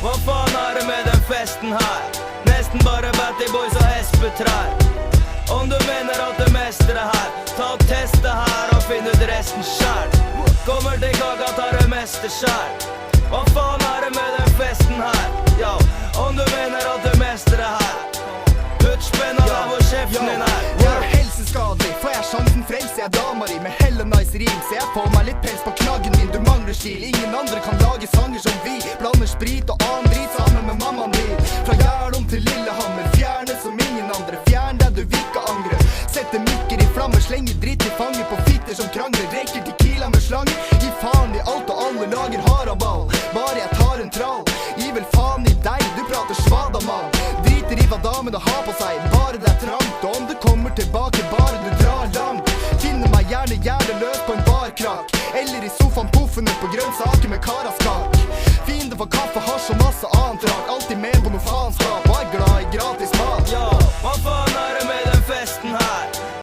Hva faen det med den festen her? Nesten bare Batty Boys og hespetrær. Om du mener at det meste her, ta og test det her og finn ut resten selv. Kommer til kaka, tar det meste selv. Hva faen det med den festen her? Yo, om du mener at det meste her, utspenna der hvor kjeften din Jeg helseskadelig, får jeg sjansen frelse jeg dama di med hella nice rim. Så jeg får meg litt pels på knaggen min, du mangler stil. Ingen andre kan lage sanger som vi. Blander sprit og annen drit sammen med mammaen din. Fra Gjerdom til Lillehammer, fjerne som ingen andre. Fjern deg, du vil ikke angre. Setter mikker i flammer, slenger dritt i fanget på fitter som krangler. Reker tequila med slanger. Gi faen i alt og alle lager haraball. Bare jeg tar en trall. Gi vel faen i deg, du prater svada mann. Driter i hva damene har på seg, bare det trangt. Og om du kommer tilbake, bare du drar langt. Finner meg gjerne løs på en barkrakk. Eller i sofaen puffende på grønnsaker med karaskap.